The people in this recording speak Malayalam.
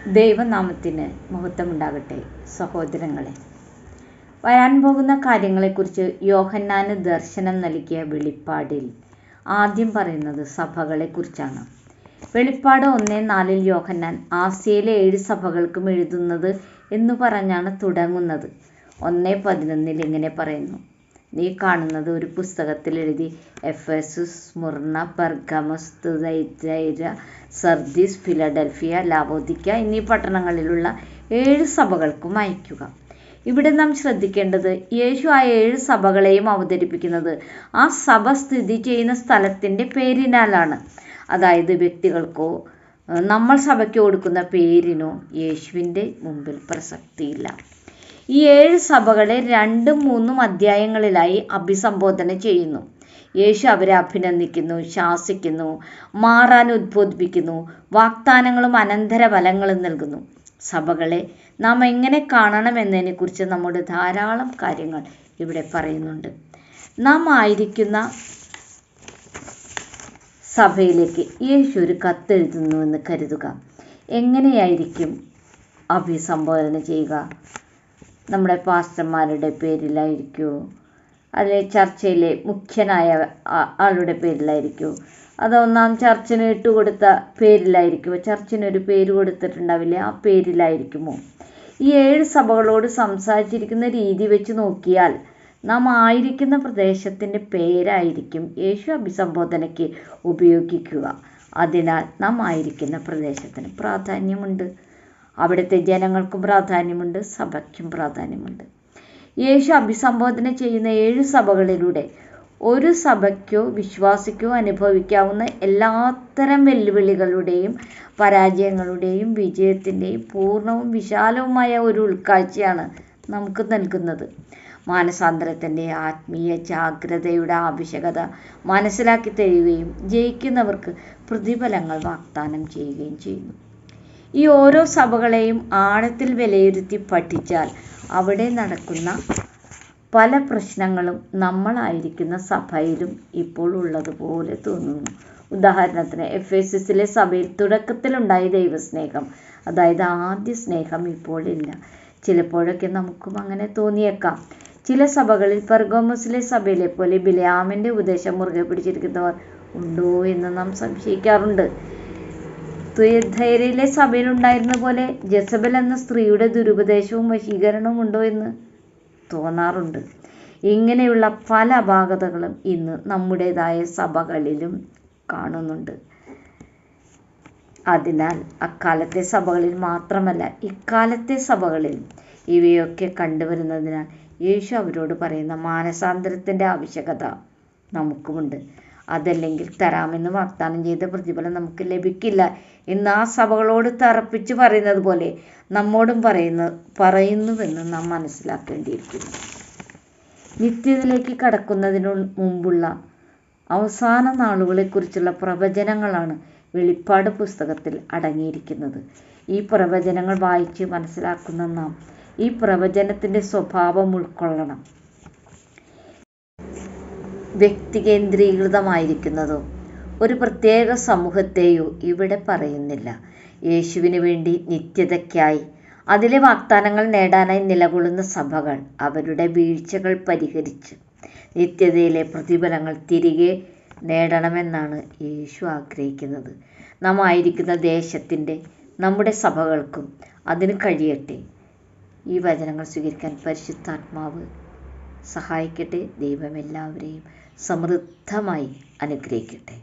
ദൈവനാമത്തിന് മഹത്വമുണ്ടാകട്ടെ. സഹോദരങ്ങളെ, വരാൻ പോകുന്ന കാര്യങ്ങളെക്കുറിച്ച് യോഹന്നാന് ദർശനം നൽകിയ വെളിപ്പാടിൽ ആദ്യം പറയുന്നത് സഭകളെക്കുറിച്ചാണ്. വെളിപ്പാട് 1:4 യോഹന്നാൻ ആസ്യയിലെ 7 സഭകൾക്കും എഴുതുന്നത് എന്ന് പറഞ്ഞാണ് തുടങ്ങുന്നത്. 1:11 ഇങ്ങനെ പറയുന്നു: നീ കാണുന്നത് ഒരു പുസ്തകത്തിൽ എഴുതി എഫെസുസ്, സ്മുർണ, പെർഗമസ്, തുയതൈര, സർദീസ്, ഫിലഡൽഫിയ, ലാവോദിക്ക എന്നീ പട്ടണങ്ങളിലുള്ള 7 സഭകൾക്കും അയക്കുക. ഇവിടെ നാം ശ്രദ്ധിക്കേണ്ടത്, യേശു ആ 7 സഭകളെയും അവതരിപ്പിക്കുന്നത് ആ സഭ സ്ഥിതി ചെയ്യുന്ന സ്ഥലത്തിൻ്റെ പേരിനാലാണ്. അതായത് വ്യക്തികൾക്കോ നമ്മൾ സഭയ്ക്ക് കൊടുക്കുന്ന പേരിനോ യേശുവിൻ്റെ മുമ്പിൽ പ്രസക്തിയില്ല. ഈ 7 സഭകളെ 2-3 അധ്യായങ്ങളിലായി അഭിസംബോധന ചെയ്യുന്നു. യേശു അവരെ അഭിനന്ദിക്കുന്നു, ശാസിക്കുന്നു, മാറാൻ ഉദ്ബോധിപ്പിക്കുന്നു, വാഗ്ദാനങ്ങളും അനന്തരഫലങ്ങളും നൽകുന്നു. സഭകളെ നാം എങ്ങനെ കാണണമെന്നതിനെക്കുറിച്ച് നമ്മോട് ധാരാളം കാര്യങ്ങൾ ഇവിടെ പറയുന്നുണ്ട്. നാം ആയിരിക്കുന്ന സഭയിലേക്ക് യേശു ഒരു കത്തെഴുതുന്നുവെന്ന് കരുതുക. എങ്ങനെയായിരിക്കും അഭിസംബോധന ചെയ്യുക? നമ്മുടെ പാസ്റ്റർമാരുടെ പേരിലായിരിക്കുമോ? അല്ലെങ്കിൽ ചർച്ചയിലെ മുഖ്യനായ ആളുടെ പേരിലായിരിക്കുമോ? അതോ നാം ചർച്ചിന് ഇട്ടുകൊടുത്ത പേരിലായിരിക്കുമോ? ചർച്ചിനൊരു പേര് കൊടുത്തിട്ടുണ്ടാവില്ലേ, ആ പേരിലായിരിക്കുമോ? ഈ 7 സഭകളോട് സംസാരിച്ചിരിക്കുന്ന രീതി വെച്ച് നോക്കിയാൽ നാം ആയിരിക്കുന്ന പ്രദേശത്തിൻ്റെ പേരായിരിക്കും യേശു അഭിസംബോധനയ്ക്ക് ഉപയോഗിക്കുക. അതിനാൽ നാം ആയിരിക്കുന്ന പ്രദേശത്തിന് പ്രാധാന്യമുണ്ട്. അവിടുത്തെ ജനങ്ങൾക്കും പ്രാധാന്യമുണ്ട്, സഭയ്ക്കും പ്രാധാന്യമുണ്ട്. യേശു അഭിസംബോധന ചെയ്യുന്ന 7 സഭകളിലൂടെ ഒരു സഭയ്ക്കോ വിശ്വാസിക്കോ അനുഭവിക്കാവുന്ന എല്ലാത്തരം വെല്ലുവിളികളുടെയും പരാജയങ്ങളുടെയും വിജയത്തിൻ്റെയും പൂർണ്ണവും വിശാലവുമായ ഒരു ഉൾക്കാഴ്ചയാണ് നമുക്ക് നൽകുന്നത്. മാനസാന്തരത്തിൻ്റെ ആത്മീയ ജാഗ്രതയുടെ ആവശ്യകത മനസ്സിലാക്കി തരികയും ജയിക്കുന്നവർക്ക് പ്രതിഫലങ്ങൾ വാഗ്ദാനം ചെയ്യുകയും ചെയ്യുന്നു. ഈ ഓരോ സഭകളെയും ആഴത്തിൽ വിലയിരുത്തി പഠിച്ചാൽ അവിടെ നടക്കുന്ന പല പ്രശ്നങ്ങളും നമ്മളായിരിക്കുന്ന സഭയിലും ഇപ്പോൾ ഉള്ളതുപോലെ തോന്നുന്നു. ഉദാഹരണത്തിന്, എഫെസസിലെ സഭയിൽ തുടക്കത്തിലുണ്ടായ ദൈവസ്നേഹം, അതായത് ആദ്യ സ്നേഹം ഇപ്പോഴില്ല. ചിലപ്പോഴൊക്കെ നമുക്കും അങ്ങനെ തോന്നിയേക്കാം. ചില സഭകളിൽ പെർഗമസിലെ സഭയിലെ പോലെ ബിലയാമിൻ്റെ ഉപദേശം മുറുകെ പിടിച്ചിരിക്കുന്നവർ ഉണ്ടോ എന്ന് നാം സംശയിക്കാറുണ്ട്. തുയതൈരയിലെ സഭയിലുണ്ടായിരുന്ന പോലെ ജെസബൽ എന്ന സ്ത്രീയുടെ ദുരുപദേശവും വശീകരണവും ഉണ്ടോ എന്ന് തോന്നാറുണ്ട്. ഇങ്ങനെയുള്ള പല അപാകതകളും ഇന്ന് നമ്മുടേതായ സഭകളിലും കാണുന്നുണ്ട്. അതിനാൽ അക്കാലത്തെ സഭകളിൽ മാത്രമല്ല, ഇക്കാലത്തെ സഭകളിലും ഇവയൊക്കെ കണ്ടുവരുന്നതിനാൽ യേശു അവരോട് പറയുന്ന മാനസാന്തരത്തിൻ്റെ ആവശ്യകത നമുക്കുമുണ്ട്. അതല്ലെങ്കിൽ തരാമെന്ന് വാഗ്ദാനം ചെയ്ത പ്രതിഫലം നമുക്ക് ലഭിക്കില്ല എന്ന് ആ സഭകളോട് തറപ്പിച്ച് പറയുന്നത് പോലെ നമ്മോടും പറയുന്നുവെന്ന് നാം മനസ്സിലാക്കേണ്ടിയിരിക്കുന്നു. നിത്യതയിലേക്ക് കടക്കുന്നതിനു മുമ്പുള്ള അവസാന നാളുകളെക്കുറിച്ചുള്ള പ്രവചനങ്ങളാണ് വെളിപ്പാട് പുസ്തകത്തിൽ അടങ്ങിയിരിക്കുന്നത്. ഈ പ്രവചനങ്ങൾ വായിച്ച് മനസ്സിലാക്കുന്ന നാം ഈ പ്രവചനത്തിൻ്റെ സ്വഭാവം ഉൾക്കൊള്ളണം. വ്യക്തികേന്ദ്രീകൃതമായിരിക്കുന്നതോ ഒരു പ്രത്യേക സമൂഹത്തെയോ ഇവിടെ പറയുന്നില്ല. യേശുവിന് വേണ്ടി നിത്യതയ്ക്കായി അതിലെ വാഗ്ദാനങ്ങൾ നേടാനായി നിലകൊള്ളുന്ന സഭകൾ അവരുടെ വീഴ്ചകൾ പരിഹരിച്ച് നിത്യതയിലെ പ്രതിഫലങ്ങൾ തിരികെ നേടണമെന്നാണ് യേശു ആഗ്രഹിക്കുന്നത്. നാം ആയിരിക്കുന്ന ദേശത്തിൻ്റെ, നമ്മുടെ സഭകൾക്കും അതിന് കഴിയട്ടെ. ഈ വചനങ്ങൾ സ്വീകരിക്കാൻ പരിശുദ്ധാത്മാവ് സഹായിക്കട്ടെ. ദൈവം എല്ലാവരെയും സമൃദ്ധമായി അനുഗ്രഹിക്കട്ടെ.